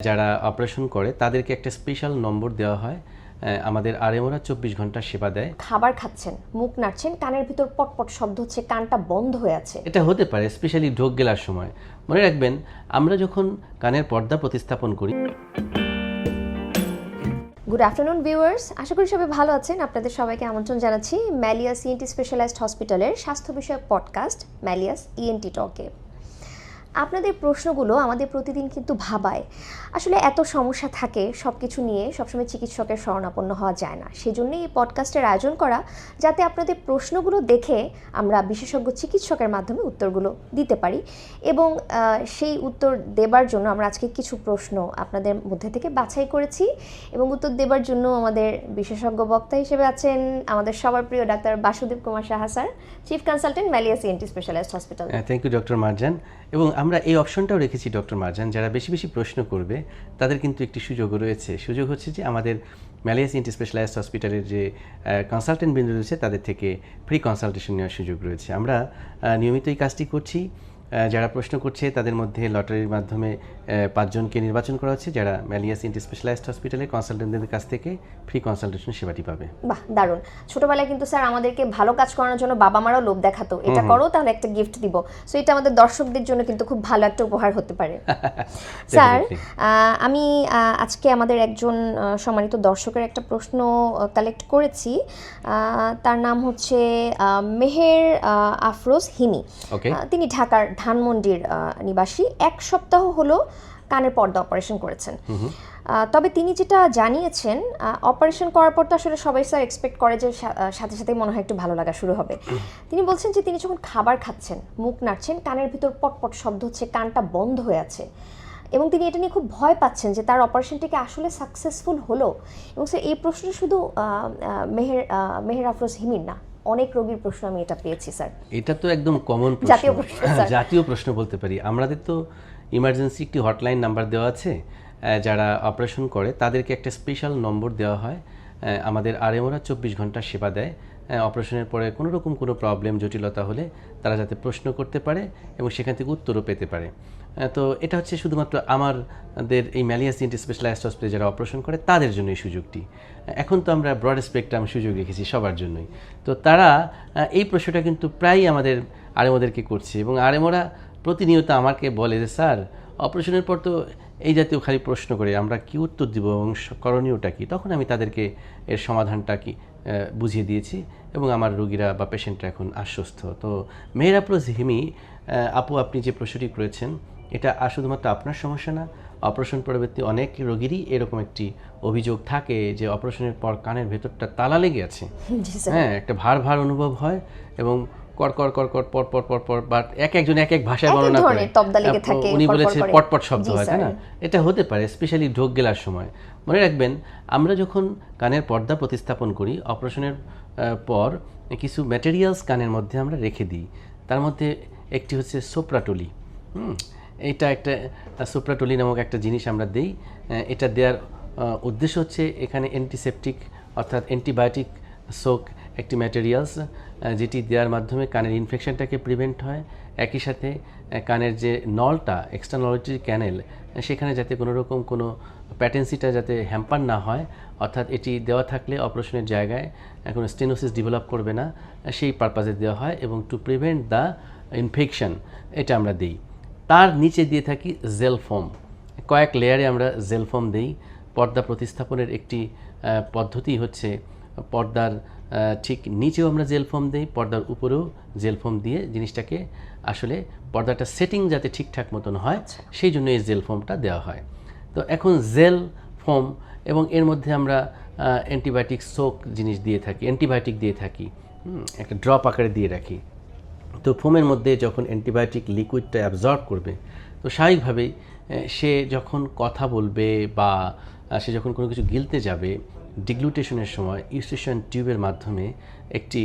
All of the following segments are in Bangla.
যারা অপারেশন করে তাদেরকে একটা স্পেশাল নম্বর দেওয়া হয়। আমাদের আরএমওরা 24 ঘন্টা সেবা দেয়। খাবার খাচ্ছেন, মুখ নাড়ছেন, কানের ভিতর পটপট শব্দ হচ্ছে, কানটা বন্ধ হয়ে আছে। এটা হতে পারে স্পেশালি ঢোক গেলার সময়। মনে রাখবেন, আমরা যখন কানের পর্দা প্রতিস্থাপন করি। গুড আফটারনুন ভিউয়ার্স, আশা করি সবাই ভালো আছেন। আপনাদের সবাইকে আমন্ত্রণ জানাচ্ছি ম্যালিয়াস ইএনটি স্পেশালাইজড হসপিটালের স্বাস্থ্য বিষয়ক পডকাস্ট ম্যালিয়াস ইএনটি টকে। আপনাদের প্রশ্নগুলো আমাদের প্রতিদিন কিন্তু ভাবায়। আসলে এত সমস্যা থাকে, সব কিছু নিয়ে সবসময় চিকিৎসকের শরণাপন্ন হওয়া যায় না। সেজন্যই এই পডকাস্টের আয়োজন করা, যাতে আপনাদের প্রশ্নগুলো দেখে আমরা বিশেষজ্ঞ চিকিৎসকের মাধ্যমে উত্তরগুলো দিতে পারি। এবং সেই উত্তর দেবার জন্য আমরা আজকে কিছু প্রশ্ন আপনাদের মধ্যে থেকে বাছাই করেছি, এবং উত্তর দেবার জন্য আমাদের বিশেষজ্ঞ বক্তা হিসেবে আছেন আমাদের সবার প্রিয় doctor Basudeb Kumar Saha sir, chief consultant ম্যালিয়াস ENT specialised hospital. Thank you doctor Marjan. এবং আমরা এই অপশনটাও রেখেছি ডক্টর মারজান, যারা বেশি বেশি প্রশ্ন করবে তাদের কিন্তু একটি সুযোগ রয়েছে। সুযোগ হচ্ছে যে আমাদের ম্যালিয়াস ইএনটি স্পেশালাইজড হসপিটালের যে কনসালটেন্ট বৃন্দ রয়েছে তাদের থেকে ফ্রি কনসালটেশন নেওয়ার সুযোগ রয়েছে। আমরা নিয়মিত এই কাজটি করছি। যারা প্রশ্ন করছে তাদের মধ্যে লটারির মাধ্যমে 5 জনকে নির্বাচন করা হচ্ছে, যারা ম্যালিয়াস ইএনটি স্পেশালাইজড হসপিটালের কনসালটেন্টদের কাছ থেকে ফ্রি কনসালটেশন সেবাটি পাবে। বাহ, দারুণ। ছোটবেলায় কিন্তু স্যার আমাদেরকে ভালো কাজ করানোর জন্য বাবা মারাও লোভ দেখাতো, এটা করো তাহলে একটা গিফট দিব। সো এটা আমাদের দর্শকদের জন্য কিন্তু খুব ভালো একটা উপহার হতে পারে। স্যার, আমি আজকে আমাদের একজন সম্মানিত দর্শকের একটা প্রশ্ন কালেক্ট করেছি। তার নাম হচ্ছে মেহের আফরোজ হিমি। তিনি ঢাকার ধানমন্ডির নিবাসী। 1 সপ্তাহ হলো কানের পর্দা অপারেশন করেছেন। তবে তিনি যেটা জানিয়েছেন, অপারেশন করার পর তো আসলে সবাই স্যার এক্সপেক্ট করে যে সাথে সাথেই মনে হয় একটু ভালো লাগা শুরু হবে। তিনি বলছেন যে তিনি যখন খাবার খাচ্ছেন, মুখ নাড়ছেন, কানের ভিতর পটপট শব্দ হচ্ছে, কানটা বন্ধ হয়ে আছে, এবং তিনি এটা নিয়ে খুব ভয় পাচ্ছেন যে তার অপারেশনটিকে আসলে সাকসেসফুল হলো। এবং স্যার এই প্রশ্নটা শুধু মেহের আফরোজ হিমির না, অনেক রোগীর প্রশ্ন আমি এটা পেয়েছি স্যার। এটা তো একদম কমন প্রশ্ন, জাতীয় প্রশ্ন বলতে পারি। আমাদের তো ইমার্জেন্সি একটি হটলাইন নাম্বার দেওয়া আছে। যারা অপারেশন করে তাদেরকে একটা স্পেশাল নম্বর দেওয়া হয়। আমাদের আরএমওরা 24 ঘন্টা সেবা দেয়। অপারেশনের পরে কোনো রকম কোনো প্রবলেম জটিলতা হলে তারা যাতে প্রশ্ন করতে পারে এবং সেখান থেকে উত্তরও পেতে পারে। তো এটা হচ্ছে শুধুমাত্র আমাদের এই ম্যালিয়াস ইএনটি স্পেশালাইজড হসপিটালে যারা অপারেশন করে তাদের জন্য এই সুযোগটি। এখন তো আমরা ব্রড স্পেকট্রাম সুযোগ রেখেছি সবার জন্যই। তো তারা এই প্রশ্নটা কিন্তু প্রায়ই আমাদের আরএমওদেরকে করছে, এবং আরএমওরা প্রতিনিয়ত আমাকে বলে যে স্যার, অপারেশনের পর তো এই জাতীয় খালি প্রশ্ন করে, আমরা কি উত্তর দিব এবং করণীয়টা কী। তখন আমি তাদেরকে এর সমাধানটা কি বুঝিয়ে দিয়েছি, এবং আমার রোগীরা বা পেশেন্টরা এখন আশ্বস্ত। তো মেহের আফরোজ হিমি আপু, আপনি যে প্রশ্নটি করেছেন এটা শুধুমাত্র আপনার সমস্যা না, অপারেশন পরবর্তী অনেক রোগীরই এরকম একটি অভিযোগ থাকে যে অপারেশনের পর কানের ভেতরটা তালা লেগে আছে। হ্যাঁ, একটা ভার ভার অনুভব হয়, এবং কর কর কর কর পর পর পর পর, বাট একজন এক ভাষায় বর্ণনা করে। উনি বলেছে পটপট শব্দ হয়, তাই না? এটা হতে পারে স্পেশালি ঢোক গেলার সময়। মনে রাখবেন, আমরা যখন কানের পর্দা প্রতিস্থাপন করি অপারেশনের পর কিছু ম্যাটেরিয়ালস কানের মধ্যে আমরা রেখে দিই। তার মধ্যে একটি হচ্ছে সোপ্রাটলি। এটা একটা সোপ্রাটলি নামক একটা জিনিস আমরা দিই। এটা দেওয়ার উদ্দেশ্য হচ্ছে এখানে অ্যান্টিসেপটিক অর্থাৎ অ্যান্টিবায়োটিক সোক একটি ম্যাটেরিয়ালস, যেটি দেওয়ার মাধ্যমে কানের ইনফেকশনটাকে প্রিভেন্ট হয়। একই সাথে কানের যে নলটা, এক্সটার্নাল অডিটরি ক্যানেল, সেখানে যাতে কোনো রকম কোনো প্যাটেন্সিটা যাতে হ্যাম্পার না হয়, অর্থাৎ এটি দেওয়া থাকলে অপারেশনের জায়গায় কোনো স্টেনোসিস ডেভেলপ করবে না, সেই পারপাসে দেওয়া হয়। এবং টু প্রিভেন্ট দ্য ইনফেকশন এটা আমরা দিই। তার নিচে দিয়ে থাকি জেল ফোম। কয়েক লেয়ারে আমরা জেল ফোম দিই। পর্দা প্রতিস্থাপনের একটি পদ্ধতি হচ্ছে পর্দার ঠিক নিচেও আমরা জেল ফোম দিই, পর্দার উপরেও জেল ফোম দিয়ে জিনিসটাকে আসলে পর্দাটা সেটিং যাতে ঠিকঠাক মতন হয়, সেই জন্য এই জেল ফোমটা দেওয়া হয়। তো এখন জেল ফোম এবং এর মধ্যে আমরা অ্যান্টিবায়োটিক সোক জিনিস দিয়ে থাকি, অ্যান্টিবায়োটিক দিয়ে থাকি, একটা ড্রপ আকারে দিয়ে রাখি। তো ফোমের মধ্যে যখন অ্যান্টিবায়োটিক লিকুইডটা অ্যাবজর্ব করবে, তো স্বাভাবিকভাবেই সে যখন কথা বলবে বা সে যখন কোনো কিছু গিলতে যাবে, ডিগ্লুটেশনের সময় ইউস্টেশন টিউবের মাধ্যমে একটি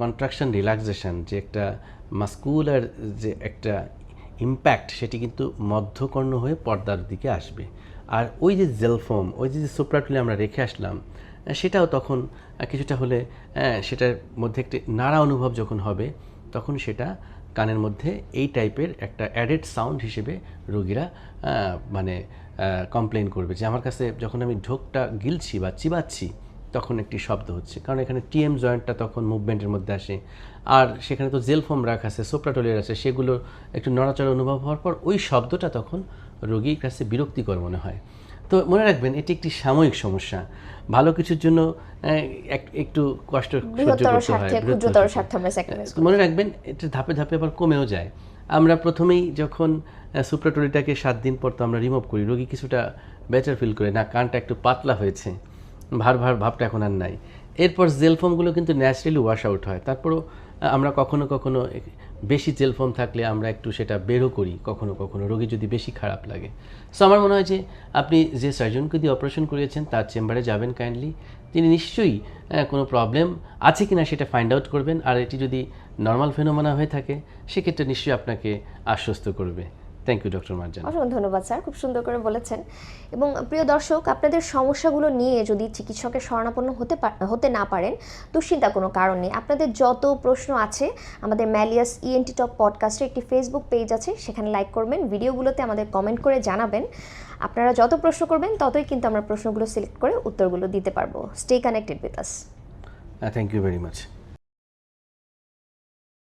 কন্ট্রাকশন রিল্যাক্সেশন, যে একটা মাস্কুলার যে একটা ইম্প্যাক্ট, সেটি কিন্তু মধ্যকর্ণ হয়ে পর্দার দিকে আসবে। আর ওই যে জেলফোম, ওই যে সোপ্রাটলি আমরা রেখে আসলাম, সেটাও তখন কিছুটা হলে সেটার মধ্যে একটি নাড়া অনুভব যখন হবে, তখন সেটা কানের মধ্যে এই টাইপের একটা অ্যাডেড সাউন্ড হিসেবে রোগীরা মানে কমপ্লেন করবে যে আমার কাছে যখন আমি ঢোকটা গিলছি বা চিবাচ্ছি তখন একটি শব্দ হচ্ছে, কারণ এখানে টিএম জয়েন্টটা তখন মুভমেন্টের মধ্যে আসে, আর সেখানে তো জেল ফোম রাখা আছে, সোপ্রাটোলিয়ার আছে, সেগুলো একটু নড়াচড়া অনুভব হওয়ার পর ওই শব্দটা তখন রোগীর কাছে বিরক্তিকর মনে হয়। তো মনে রাখবেন এটি একটি সাময়িক সমস্যা, ভালো কিছুর জন্য একটু কষ্ট সহ্য করতে হয়, মনে রাখবেন এটা ধাপে ধাপে আবার কমেও যায়। আমরা প্রথমেই যখন সুপ্রাটোরিটাকে 7 দিন পর তো আমরা রিমুভ করি, রোগী কিছুটা বেটার ফিল করে, না কানটা একটু পাতলা হয়েছে, ভার ভাবটা এখন আর নাই। এরপর জেল ফোমগুলো কিন্তু ন্যাচারালি ওয়াশ আউট হয়, তারপরও আমরা কখনো কখনো বেশি জেল ফোম থাকলে আমরা একটু সেটা বেরও করি কখনো কখনো, রোগী যদি বেশি খারাপ লাগে। সো আমার মনে হয় যে আপনি যে সার্জনকে দিয়ে অপারেশন করিয়েছেন তার চেম্বারে যাবেন কাইন্ডলি, তিনি নিশ্চয়ই কোনো প্রবলেম আছে কিনা সেটা ফাইন্ড আউট করবেন, আর এটি যদি নর্মাল ফেনোমেনা হয়ে থাকে সেক্ষেত্রে নিশ্চয়ই আপনাকে আশ্বস্ত করবে। Thank you doctor Marjana. অসংখ্য ধন্যবাদ স্যার, খুব সুন্দর করে বলেছেন। এবং প্রিয় দর্শক, আপনাদের সমস্যাগুলো নিয়ে যদি চিকিৎসকের শরণাপন্ন হতে না পারেন, দুশ্চিন্তা কোনো কারণ নেই। আপনাদের যত প্রশ্ন আছে, আমাদের ম্যালিয়াস ইএনটি টক পডকাস্টের একটি ফেসবুক পেজ আছে, সেখানে লাইক করবেন, ভিডিওগুলোতে আমাদের কমেন্ট করে জানাবেন। আপনারা যত প্রশ্ন করবেন ততই কিন্তু আমরা প্রশ্নগুলো সিলেক্ট করে উত্তরগুলো দিতে পারবো। Stay connected with us. Thank you very much.